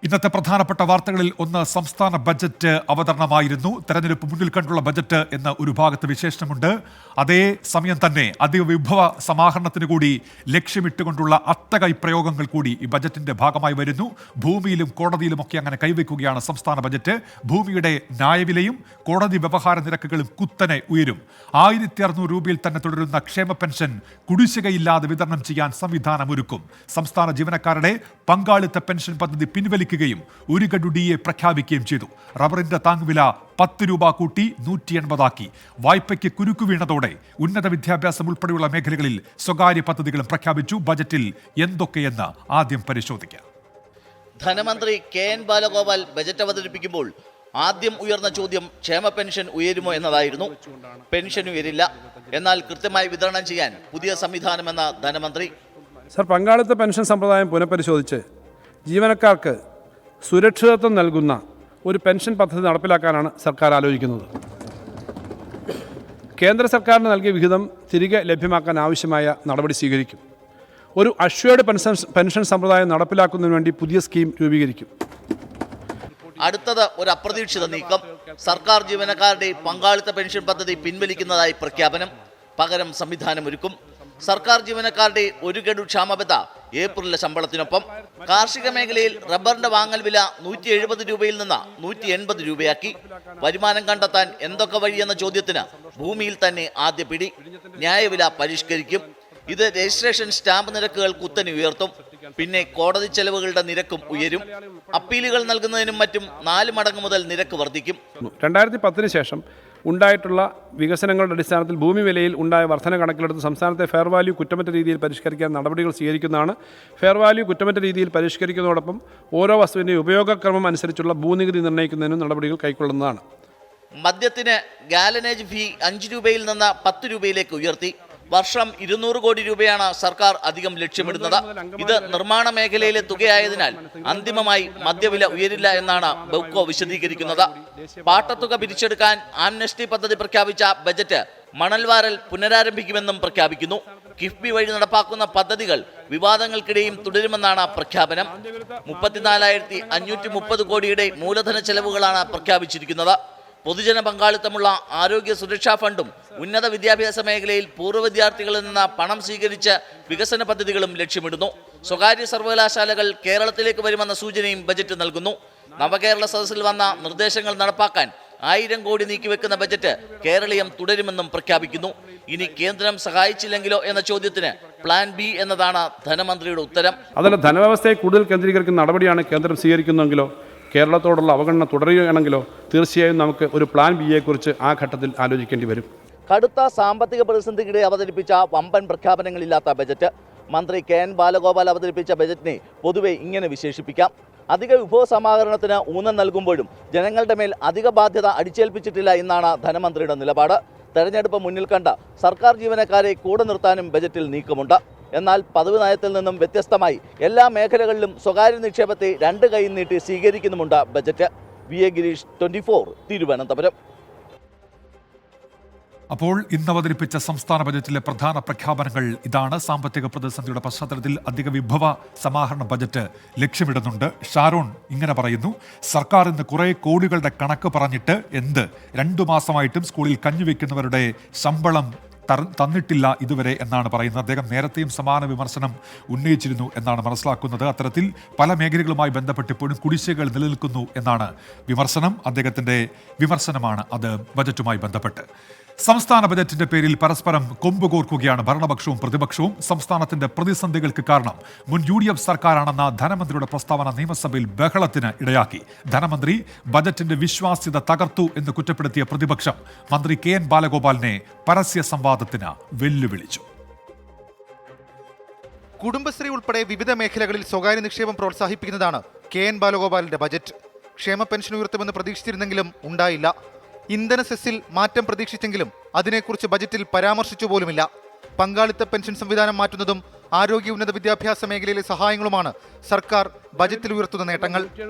ഇന്നത്തെ പ്രധാനപ്പെട്ട വാർത്തകളിൽ ഒന്ന് സംസ്ഥാന ബജറ്റ് അവതരണമായിരുന്നു. തെരഞ്ഞെടുപ്പ് മുന്നിൽ കണ്ടുള്ള ബജറ്റ് എന്ന ഒരു ഭാഗത്ത് വിശേഷണമുണ്ട്. അതേ സമയം തന്നെ അധിക വിഭവ സമാഹരണത്തിന് കൂടി ലക്ഷ്യമിട്ടുകൊണ്ടുള്ള അത്തകൈ പ്രയോഗങ്ങൾ കൂടി ഈ ബജറ്റിന്റെ ഭാഗമായി വരുന്നു. ഭൂമിയിലും കോടതിയിലുമൊക്കെ അങ്ങനെ കൈവയ്ക്കുകയാണ് സംസ്ഥാന ബജറ്റ്. ഭൂമിയുടെ ന്യായവിലയും കോടതി വ്യവഹാര നിരക്കുകളും കുത്തനെ ഉയരും. 1600 രൂപയിൽ തന്നെ തുടരുന്ന ക്ഷേമ പെൻഷൻ കുടിശ്ശികയില്ലാതെ വിതരണം ചെയ്യാൻ സംവിധാനമൊരുക്കും. സംസ്ഥാന ജീവനക്കാരുടെ പങ്കാളിത്ത പെൻഷൻ പദ്ധതി പിൻവലിക്കുകയും 1 ഗഡു DA പ്രഖ്യാപിക്കുകയും ചെയ്തു. റബ്ബറിന്റെ താങ്ങുവില 10 രൂപ കൂട്ടി 180 ആക്കി. വായ്പയ്ക്ക് കുരുക്കു വീണതോടെ ഉന്നത വിദ്യാഭ്യാസം ഉൾപ്പെടെയുള്ള മേഖലകളിൽ സ്വകാര്യ പദ്ധതികളും പ്രഖ്യാപിച്ചു. ബജറ്റിൽ എന്തൊക്കെയെന്ന് ആദ്യം പരിശോധിക്കാം. ധനമന്ത്രി KN ബാലഗോപാൽ ബജറ്റ് അവതരിപ്പിക്കുമ്പോൾ ആദ്യം ഉയർന്ന ചോദ്യം ക്ഷേമ പെൻഷൻ ഉയരുമോ എന്നതായിരുന്നു. പെൻഷൻ ഉയരില്ല, എന്നാൽ കൃത്യമായി വിതരണം ചെയ്യാൻ പുതിയ സംവിധാനമെന്ന ധനമന്ത്രി. സർ, പങ്കാളിത്ത പെൻഷൻ സമ്പ്രദായം പുനഃപരിശോധിച്ച് ജീവനക്കാർക്ക് സുരക്ഷിതത്വം നൽകുന്ന ഒരു പെൻഷൻ പദ്ധതി നടപ്പിലാക്കാനാണ് സർക്കാർ ആലോചിക്കുന്നത്. കേന്ദ്ര സർക്കാരിന് നൽകിയ വിഹിതം തിരികെ ലഭ്യമാക്കാൻ ആവശ്യമായ നടപടി സ്വീകരിക്കും. ഒരു അഷ്വേർഡ് പെൻഷൻ സമ്പ്രദായം നടപ്പിലാക്കുന്നതിന് വേണ്ടി പുതിയ സ്കീം രൂപീകരിക്കും. അടുത്തത് ഒരു അപ്രതീക്ഷിത നീക്കം. സർക്കാർ ജീവനക്കാരുടെ പങ്കാളിത്ത പെൻഷൻ പദ്ധതി പിൻവലിക്കുന്നതായി പ്രഖ്യാപനം. പകരം സംവിധാനമൊരുക്കും. സർക്കാർ ജീവനക്കാരുടെ 1 ഗഡു ക്ഷാമബത്ത ഏപ്രിലിലെ ശമ്പളത്തിനൊപ്പം. കാർഷിക മേഖലയിൽ റബ്ബറിന്റെ വാങ്ങൽ വില 170 രൂപയിൽ നിന്ന് 180 രൂപയാക്കി. വരുമാനം കണ്ടെത്താൻ എന്തൊക്കെ വഴിയെന്ന ചോദ്യത്തിന് ഭൂമിയിൽ തന്നെ ആദ്യ പിടി. ന്യായവില പരിഷ്കരിക്കും. ഇത് രജിസ്ട്രേഷൻ സ്റ്റാമ്പ് നിരക്കുകൾ കുത്തനെ ഉയർത്തും. പിന്നെ കോടതി ചെലവുകളുടെ നിരക്കും ഉയരും. അപ്പീലുകൾ നൽകുന്നതിനും മറ്റും 4 മടങ്ങ് മുതൽ നിരക്ക് വർദ്ധിക്കും. 2010 ശേഷം ഉണ്ടായിട്ടുള്ള വികസനങ്ങളുടെ അടിസ്ഥാനത്തിൽ ഭൂമി വിലയിൽ ഉണ്ടായ വർധന കണക്കിലെടുത്ത് സംസ്ഥാനത്തെ ഫെയർ വാല്യൂ കുറ്റമറ്റ രീതിയിൽ പരിഷ്കരിക്കാൻ നടപടികൾ സ്വീകരിക്കുന്നതാണ്. ഫെയർ വാല്യൂ കുറ്റമറ്റ രീതിയിൽ പരിഷ്കരിക്കുന്നതോടൊപ്പം ഓരോ വസ്തുവിൻ്റെയും ഉപയോഗക്രമം അനുസരിച്ചുള്ള ഭൂനികുതി നിർണ്ണയിക്കുന്നതിനും നടപടികൾ കൈക്കൊള്ളുന്നതാണ്. മദ്യത്തിന് ഗാലനേജ് ഫീ 5 രൂപയിൽ നിന്ന് 10 രൂപയിലേക്ക് ഉയർത്തി. വർഷം 200 കോടി രൂപയാണ് സർക്കാർ അധികം ലക്ഷ്യമിടുന്നത്. ഇത് നിർമ്മാണ മേഖലയിലെ തുകയായതിനാൽ അന്തിമമായി മദ്യവില ഉയരില്ല എന്നാണ് ബെവ്കോ വിശദീകരിക്കുന്നത്. പാട്ടത്തുക പിരിച്ചെടുക്കാൻ ആംനസ്റ്റി പദ്ധതി പ്രഖ്യാപിച്ച ബജറ്റ് മണൽവാരൽ പുനരാരംഭിക്കുമെന്നും പ്രഖ്യാപിക്കുന്നു. കിഫ്ബി വഴി നടപ്പാക്കുന്ന പദ്ധതികൾ വിവാദങ്ങൾക്കിടെയും തുടരുമെന്നാണ് പ്രഖ്യാപനം. 34,530 കോടിയുടെ മൂലധന ചെലവുകളാണ് പ്രഖ്യാപിച്ചിരിക്കുന്നത്. പൊതുജന പങ്കാളിത്തമുള്ള ആരോഗ്യ സുരക്ഷാ ഫണ്ടും ഉന്നത വിദ്യാഭ്യാസ മേഖലയിൽ പൂർവ്വ വിദ്യാർത്ഥികളിൽ നിന്ന് പണം സ്വീകരിച്ച് വികസന പദ്ധതികളും ലക്ഷ്യമിടുന്നു. സ്വകാര്യ സർവകലാശാലകൾ കേരളത്തിലേക്ക് വരുമെന്ന സൂചനയും ബജറ്റ് നൽകുന്നു. നവകേരള സദസ്സിൽ വന്ന നിർദ്ദേശങ്ങൾ നടപ്പാക്കാൻ 1000 കോടി നീക്കിവെക്കുന്ന ബജറ്റ് കേരളീയം തുടരുമെന്നും പ്രഖ്യാപിക്കുന്നു. ഇനി കേന്ദ്രം സഹായിച്ചില്ലെങ്കിലോ എന്ന ചോദ്യത്തിന് പ്ലാൻ ബി എന്നതാണ് ധനമന്ത്രിയുടെ ഉത്തരം. അതല്ല, ധനവ്യവസ്ഥയെ കൂടുതൽ കേന്ദ്രീകരിക്കുന്ന നടപടിയാണ് കേന്ദ്രം സ്വീകരിക്കുന്നതെങ്കിലോ കേരളത്തോടുള്ള അവഗണന തുടരുകയാണെങ്കിലോ തീർച്ചയായും നമുക്ക് ഒരു പ്ലാൻ ബിയെക്കുറിച്ച് ആ ഘട്ടത്തിൽ ആലോചിക്കേണ്ടി വരും. കടുത്ത സാമ്പത്തിക പ്രതിസന്ധിക്കിടെ അവതരിപ്പിച്ച വമ്പൻ പ്രഖ്യാപനങ്ങളില്ലാത്ത ബജറ്റ്. മന്ത്രി KN ബാലഗോപാൽ അവതരിപ്പിച്ച ബജറ്റിനെ പൊതുവെ ഇങ്ങനെ വിശേഷിപ്പിക്കാം: അധിക വിഭവ സമാഹരണത്തിന് ഊന്നൽ നൽകുമ്പോഴും ജനങ്ങളുടെ മേൽ അധിക ബാധ്യത അടിച്ചേൽപ്പിച്ചിട്ടില്ല എന്നാണ് ധനമന്ത്രിയുടെ നിലപാട്. തെരഞ്ഞെടുപ്പ് മുന്നിൽ കണ്ട സർക്കാർ ജീവനക്കാരെ കൂടെ നിർത്താനും ബജറ്റിൽ നീക്കമുണ്ട്. എന്നാൽ പതിവ് നയത്തിൽ നിന്നും വ്യത്യസ്തമായി എല്ലാ മേഖലകളിലും സ്വകാര്യ നിക്ഷേപത്തെ 2 കൈ നീട്ടി സ്വീകരിക്കുന്നുമുണ്ട് ബജറ്റ്. VA ഗിരീഷ്, 24, തിരുവനന്തപുരം. അപ്പോൾ ഇന്ന് അവതരിപ്പിച്ച സംസ്ഥാന ബജറ്റിലെ പ്രധാന പ്രഖ്യാപനങ്ങൾ ഇതാണ്. സാമ്പത്തിക പ്രതിസന്ധിയുടെ പശ്ചാത്തലത്തിൽ അധിക വിഭവ സമാഹരണ ബജറ്റ് ലക്ഷ്യമിടുന്നുണ്ട്. ഷാരോൺ ഇങ്ങനെ പറയുന്നു: സർക്കാർ ഇന്ന് കുറേ കോടികളുടെ കണക്ക് പറഞ്ഞിട്ട് 2 മാസമായിട്ടും സ്കൂളിൽ കഞ്ഞിവെക്കുന്നവരുടെ ശമ്പളം തന്നിട്ടില്ല ഇതുവരെ എന്നാണ് പറയുന്നത്. അദ്ദേഹം നേരത്തെയും സമാന വിമർശനം ഉന്നയിച്ചിരുന്നു എന്നാണ് മനസ്സിലാക്കുന്നത്. അത്തരത്തിൽ പല മേഖലകളുമായി ബന്ധപ്പെട്ട് ഇപ്പോഴും കുടിശ്ശികകൾ നിലനിൽക്കുന്നു എന്നാണ് വിമർശനം. അദ്ദേഹത്തിൻ്റെ വിമർശനമാണ് അത് ബജറ്റുമായി ബന്ധപ്പെട്ട്. സംസ്ഥാന ബജറ്റിന്റെ പേരിൽ പരസ്പരം കൊമ്പുകോർക്കുകയാണ് ഭരണപക്ഷവും പ്രതിപക്ഷവും. സംസ്ഥാനത്തിന്റെ പ്രതിസന്ധികൾക്ക് കാരണം മുൻ UDF സർക്കാരാണെന്ന ധനമന്ത്രിയുടെ പ്രസ്താവന നിയമസഭയിൽ ബഹളത്തിന് ഇടയാക്കി. ധനമന്ത്രി ബജറ്റിന്റെ വിശ്വാസ്യത തകർത്തു എന്ന് കുറ്റപ്പെടുത്തിയ പ്രതിപക്ഷം മന്ത്രി KN ബാലഗോപാലിനെ പരസ്യ സംവാദത്തിന് വെല്ലുവിളിച്ചു. കുടുംബശ്രീ ഉൾപ്പെടെ വിവിധ മേഖലകളിൽ സ്വകാര്യ നിക്ഷേപം പ്രോത്സാഹിപ്പിക്കുന്നതാണ് KN ബാലഗോപാലിന്റെ ബജറ്റ്. ക്ഷേമ പെൻഷൻ ഉയർത്തുമെന്ന് പ്രതീക്ഷിച്ചിരുന്നെങ്കിലും ഉണ്ടായില്ല. ഇന്ധന സെസ്സിൽ മാറ്റം പ്രതീക്ഷിച്ചെങ്കിലും അതിനെക്കുറിച്ച് ബജറ്റിൽ പരാമർശിച്ചു പോലുമില്ല. പങ്കാളിത്ത പെൻഷൻ സംവിധാനം മാറ്റുന്നതും ആരോഗ്യ ഉന്നത വിദ്യാഭ്യാസ മേഖലയിലെ സഹായങ്ങളുമാണ് സർക്കാർ ബജറ്റിൽ ഉയർത്തുന്ന നേട്ടങ്ങൾ.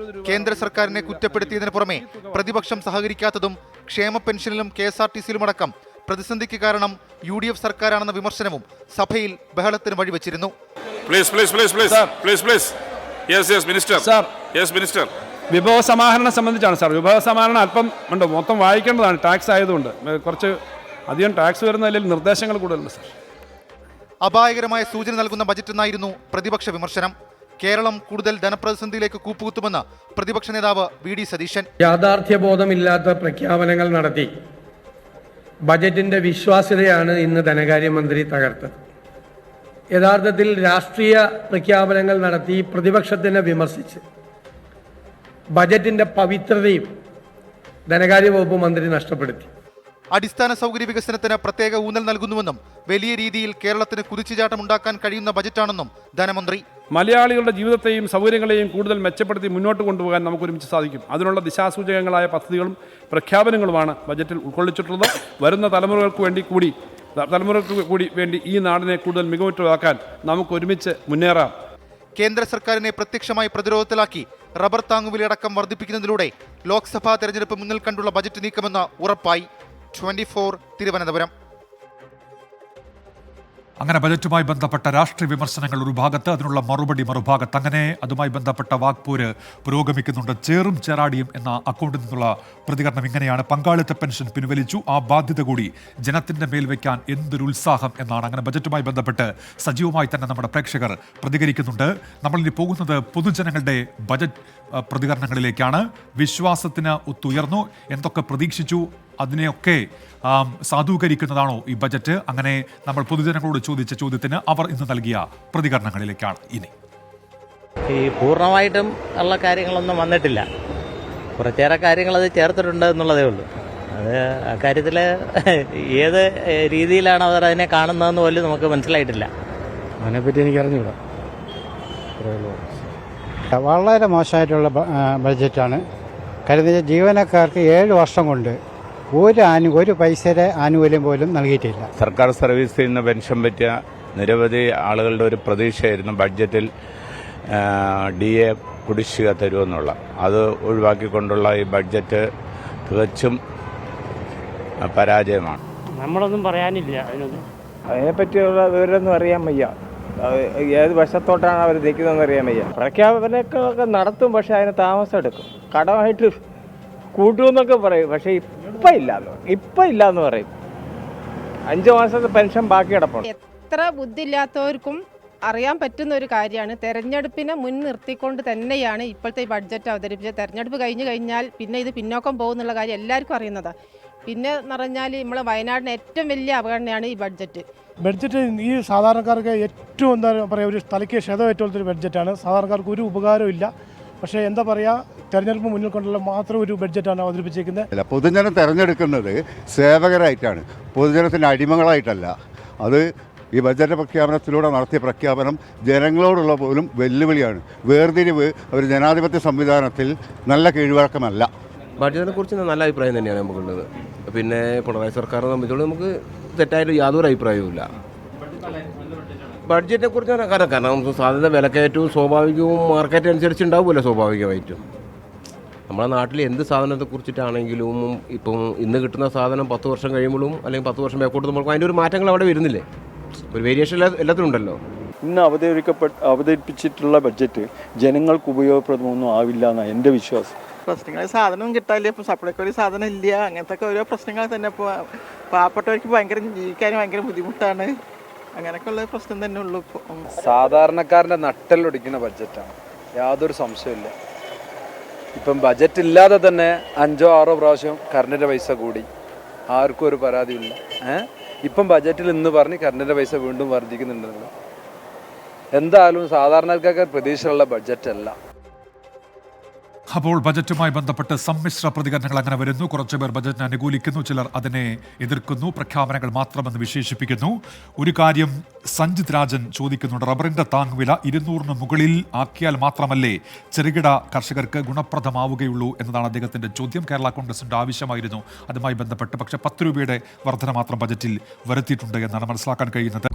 കേന്ദ്ര സർക്കാരിനെ കുറ്റപ്പെടുത്തിയതിനു പുറമെ പ്രതിപക്ഷം സഹകരിക്കാത്തതും ക്ഷേമ പെൻഷനിലും KSRTCയിലുമടക്കം പ്രതിസന്ധിക്ക് കാരണം UDF സർക്കാരാണെന്ന വിമർശനവും സഭയിൽ ബഹളത്തിന് വഴിവെച്ചിരുന്നു. Please, minister. Yes minister. വിഭവ സമാഹരണം സംബന്ധിച്ചാണ് സാർ. വിഭവ സമാഹരണം അല്പം ഉണ്ട്, മൊത്തം വായിക്കേണ്ടതാണ് ടാക്സ് ആയതുകൊണ്ട്. കുറച്ച് അധികം ടാക്സ് വരുന്നതിൽ നിർദ്ദേശങ്ങൾ കൂടുതലുണ്ട് സാർ. അപായകരമായ സൂചന നൽകുന്ന ബജറ്റെന്നായിരുന്നു പ്രതിപക്ഷ വിമർശനം. കേരളം കൂടുതൽ ധനപ്രതിസന്ധിയിലേക്ക് കൂപ്പുകുത്തുമെന്ന് പ്രതിപക്ഷ നേതാവ് വി.ഡി. സതീശൻ. യാഥാർത്ഥ്യബോധമില്ലാത്ത പ്രഖ്യാപനങ്ങൾ നടത്തി ബജറ്റിന്റെ വിശ്വാസ്യതയാണ് ഇന്ന് ധനകാര്യമന്ത്രി തകർത്തത്. യഥാർത്ഥത്തിൽ രാഷ്ട്രീയ പ്രഖ്യാപനങ്ങൾ നടത്തി പ്രതിപക്ഷത്തിനെ വിമർശിച്ച് ബജറ്റിന്റെ പവിത്രതയും ധനകാര്യ വകുപ്പ് മന്ത്രി നഷ്ടപ്പെടുത്തി. അടിസ്ഥാന സൗകര്യ വികസനത്തിന് പ്രത്യേക ഊന്നൽ നൽകുന്നുവെന്നും വലിയ രീതിയിൽ കേരളത്തിന് കുതിച്ചുചാട്ടം ഉണ്ടാക്കാൻ കഴിയുന്ന ബജറ്റാണെന്നും ധനമന്ത്രി. മലയാളികളുടെ ജീവിതത്തെയും സൗകര്യങ്ങളെയും കൂടുതൽ മെച്ചപ്പെടുത്തി മുന്നോട്ട് കൊണ്ടുപോകാൻ നമുക്ക് ഒരുമിച്ച് സാധിക്കും. അതിനുള്ള ദിശാസൂചകങ്ങളായ പദ്ധതികളും പ്രഖ്യാപനങ്ങളുമാണ് ബജറ്റിൽ ഉൾക്കൊള്ളിച്ചിട്ടുള്ളത്. വരുന്ന തലമുറകൾക്ക് കൂടി വേണ്ടി ഈ നാടിനെ കൂടുതൽ മികവുറ്റതാക്കാൻ നമുക്ക് ഒരുമിച്ച് മുന്നേറാം. കേന്ദ്ര സർക്കാരിനെ പ്രത്യക്ഷമായി പ്രതിരോധത്തിലാക്കി റബ്ബർ താങ്ങുവിലയടക്കം വർദ്ധിപ്പിക്കുന്നതിലൂടെ ലോക്സഭാ തെരഞ്ഞെടുപ്പ് മുന്നിൽ കണ്ടുള്ള ബജറ്റ് നീക്കമെന്ന് ഉറപ്പായി. 24 തിരുവനന്തപുരം. അങ്ങനെ ബജറ്റുമായി ബന്ധപ്പെട്ട രാഷ്ട്രീയ വിമർശനങ്ങൾ ഒരു ഭാഗത്ത്, അതിനുള്ള മറുപടി മറുഭാഗത്ത്. അങ്ങനെ അതുമായി ബന്ധപ്പെട്ട വാക്പോര് പുരോഗമിക്കുന്നുണ്ട്. ചേറും ചേറാടിയും എന്ന അക്കൗണ്ടിൽ നിന്നുള്ള പ്രതികരണം ഇങ്ങനെയാണ്: പങ്കാളിത്ത പെൻഷൻ പിൻവലിച്ചു, ആ ബാധ്യത കൂടി ജനത്തിന്റെ മേൽ വയ്ക്കാൻ എന്തൊരു ഉത്സാഹം എന്നാണ്. അങ്ങനെ ബജറ്റുമായി ബന്ധപ്പെട്ട് സജീവമായി തന്നെ നമ്മുടെ പ്രേക്ഷകർ പ്രതികരിക്കുന്നുണ്ട്. നമ്മളിനി പോകുന്നത് പൊതുജനങ്ങളുടെ ബജറ്റ് പ്രതികരണങ്ങളിലേക്കാണ്. വിശ്വാസത്തിന് ഒത്തുയർന്നു, എന്തൊക്കെ പ്രതീക്ഷിച്ചു അതിനെയൊക്കെ സാധൂകരിക്കുന്നതാണോ ഈ ബജറ്റ്? അങ്ങനെ നമ്മൾ പൊതുജനങ്ങളോട് ചോദിച്ച ചോദ്യത്തിന് അവർ ഇന്ന് നൽകിയ പ്രതികരണങ്ങളിലേക്കാണ് ഇനി. ഈ പൂർണ്ണമായിട്ടും ഉള്ള കാര്യങ്ങളൊന്നും വന്നിട്ടില്ല. കുറച്ചേറെ കാര്യങ്ങൾ അത് ചേർത്തിട്ടുണ്ട് എന്നുള്ളതേ ഉള്ളൂ. അത് അക്കാര്യത്തിൽ ഏത് രീതിയിലാണ് അവർ അതിനെ കാണുന്നതെന്ന് പോലും നമുക്ക് മനസ്സിലായിട്ടില്ല. അതിനെപ്പറ്റി എനിക്ക് അറിഞ്ഞൂടാ. വളരെ മോശമായിട്ടുള്ള ബഡ്ജറ്റാണ്. കരുതിയ ജീവനക്കാർക്ക് 7 വർഷം കൊണ്ട് ഒരു പൈസയുടെ ആനുകൂല്യം പോലും നൽകിയിട്ടില്ല. സർക്കാർ സർവീസിൽ നിന്ന് പെൻഷൻ പറ്റിയ നിരവധി ആളുകളുടെ ഒരു പ്രതീക്ഷയായിരുന്നു ബഡ്ജറ്റിൽ DA കുടിശ്ശിക തരുമെന്നുള്ള. അത് ഒഴിവാക്കിക്കൊണ്ടുള്ള ഈ ബഡ്ജറ്റ് തികച്ചും പരാജയമാണ്. നമ്മളൊന്നും പറയാനില്ല അതിനെപ്പറ്റിയുള്ള വിവരമൊന്നും അറിയാൻ വയ്യ. ഏത് വശത്തോട്ടാണ് അവർ നിൽക്കുന്നതെന്ന് അറിയാൻ വയ്യ. പ്രഖ്യാപനങ്ങളൊക്കെ നടത്തും, പക്ഷെ അതിന് താമസം എടുക്കും. കടമായിട്ട് കൂട്ടുമെന്നൊക്കെ പറയും, പക്ഷെ ഇപ്പം ഇല്ലാന്ന് പറയും. 5 മാസത്തെ പെൻഷൻ ബാക്കി കിടപ്പുണ്ട്. എത്ര ബുദ്ധിയില്ലാത്തവർക്കും അറിയാൻ പറ്റുന്ന ഒരു കാര്യമാണ്. തെരഞ്ഞെടുപ്പിനെ മുൻനിർത്തിക്കൊണ്ട് തന്നെയാണ് ഇപ്പോഴത്തെ ഈ ബഡ്ജറ്റ് അവതരിപ്പിച്ചത്. തെരഞ്ഞെടുപ്പ് കഴിഞ്ഞാൽ പിന്നെ ഇത് പിന്നോക്കം പോകുന്നുള്ള കാര്യം എല്ലാവർക്കും അറിയുന്നതാണ്. പിന്നെ എന്ന് പറഞ്ഞാൽ നമ്മളെ വയനാടിന് ഏറ്റവും വലിയ അവഗണനയാണ് ഈ ബഡ്ജറ്റ്. ഈ സാധാരണക്കാർക്ക് ഏറ്റവും എന്താ പറയുക, ഒരു തലയ്ക്ക് ക്ഷതമേറ്റോളത്തൊരു ബഡ്ജറ്റാണ്. സാധാരണക്കാർക്ക് ഒരു ഉപകാരവും ഇല്ല. പക്ഷേ എന്താ പറയുക, തെരഞ്ഞെടുപ്പ് മുന്നിൽ കൊണ്ടുള്ള മാത്രം ഒരു ബഡ്ജറ്റാണ് അവതരിപ്പിച്ചിരിക്കുന്നത്. പൊതുജനം തിരഞ്ഞെടുക്കുന്നത് സേവകരായിട്ടാണ്, പൊതുജനത്തിൻ്റെ അടിമകളായിട്ടല്ല. അത് ഈ ബഡ്ജറ്റ് പ്രഖ്യാപനത്തിലൂടെ നടത്തിയ പ്രഖ്യാപനം ജനങ്ങളോടുള്ള പോലും വെല്ലുവിളിയാണ്. വേർതിരിവ് ഒരു ജനാധിപത്യ സംവിധാനത്തിൽ നല്ല കീഴ്വഴക്കമല്ല. ബഡ്ജറ്റിനെ കുറിച്ച് നല്ല അഭിപ്രായം തന്നെയാണ് നമുക്കുള്ളത്. പിന്നെ പിണറായി സർക്കാരിനെ സംബന്ധിച്ചോളം നമുക്ക് തെറ്റായിട്ട് യാതൊരു അഭിപ്രായവുമില്ല. ബഡ്ജറ്റിനെ കുറിച്ച് കാരണം സാധ്യത വിലക്കയറ്റവും സ്വാഭാവികവും മാർക്കറ്റ് അനുസരിച്ച് ഉണ്ടാവുമല്ലോ സ്വാഭാവികമായിട്ടും. നമ്മുടെ നാട്ടിൽ എന്ത് സാധനത്തെക്കുറിച്ചിട്ടാണെങ്കിലും ഇപ്പം ഇന്ന് കിട്ടുന്ന സാധനം 10 വർഷം കഴിയുമ്പോഴും അല്ലെങ്കിൽ 10 വർഷം ബാക്കോട്ട് നമുക്ക് അതിൻ്റെ ഒരു മാറ്റങ്ങൾ അവിടെ വരുന്നില്ലേ? ഒരു വേരിയേഷൻ എല്ലാത്തിലും ഉണ്ടല്ലോ. ഇന്ന് അവതരിപ്പിച്ചിട്ടുള്ള ബഡ്ജറ്റ് ജനങ്ങൾക്ക് ഉപയോഗപ്രദമൊന്നും ആവില്ല എന്നാണ് എൻ്റെ വിശ്വാസം. പ്രശ്നങ്ങൾ സാധനം കിട്ടാനില്ല. ഇപ്പോൾ സപ്ലൈക്ക് ഒരു സാധനം ഇല്ല. അങ്ങനത്തെ ഓരോ പ്രശ്നങ്ങൾ തന്നെ. ഇപ്പോൾ പാവപ്പെട്ടവർക്ക് ജീവിക്കാൻ ഭയങ്കര ബുദ്ധിമുട്ടാണ്. അങ്ങനെയൊക്കെയുള്ള പ്രശ്നം തന്നെ ഉള്ളൂ. ഇപ്പോൾ സാധാരണക്കാരൻ്റെ നട്ടെല്ലൊടിക്കുന്ന ബഡ്ജറ്റാണ്, യാതൊരു സംശയമില്ല. ഇപ്പം ബഡ്ജറ്റ് ഇല്ലാതെ തന്നെ 5-6 പ്രാവശ്യം കറണ്ടിൻ്റെ പൈസ കൂടി, ആർക്കും ഒരു പരാതിയില്ല. ഇപ്പം ബഡ്ജറ്റിൽ ഇന്ന് പറഞ്ഞ് കറണ്ടിൻ്റെ പൈസ വീണ്ടും വർദ്ധിക്കുന്നുണ്ടല്ലോ. എന്തായാലും സാധാരണക്കാർക്ക് പ്രതീക്ഷയുള്ള ബഡ്ജറ്റല്ല. അപ്പോൾ ബജറ്റുമായി ബന്ധപ്പെട്ട് സമ്മിശ്ര പ്രതികരണങ്ങൾ അങ്ങനെ വരുന്നു. കുറച്ചുപേർ ബജറ്റിനെ അനുകൂലിക്കുന്നു, ചിലർ അതിനെ എതിർക്കുന്നു, പ്രഖ്യാപനങ്ങൾ മാത്രമെന്ന് വിശേഷിപ്പിക്കുന്നു. ഒരു കാര്യം സഞ്ജിത് രാജൻ ചോദിക്കുന്നുണ്ട്: റബ്ബറിന്റെ താങ്ങുവില 200-ന് മുകളിൽ ആക്കിയാൽ മാത്രമല്ലേ ചെറുകിട കർഷകർക്ക് ഗുണപ്രദമാവുകയുള്ളൂ എന്നതാണ് അദ്ദേഹത്തിന്റെ ചോദ്യം. കേരള കോൺഗ്രസിന്റെ ആവശ്യമായിരുന്നു അതുമായി ബന്ധപ്പെട്ട്. പക്ഷേ 10 രൂപയുടെ വർധന മാത്രം ബജറ്റിൽ വരുത്തിയിട്ടുണ്ട് എന്നാണ് മനസ്സിലാക്കാൻ കഴിയുന്നത്.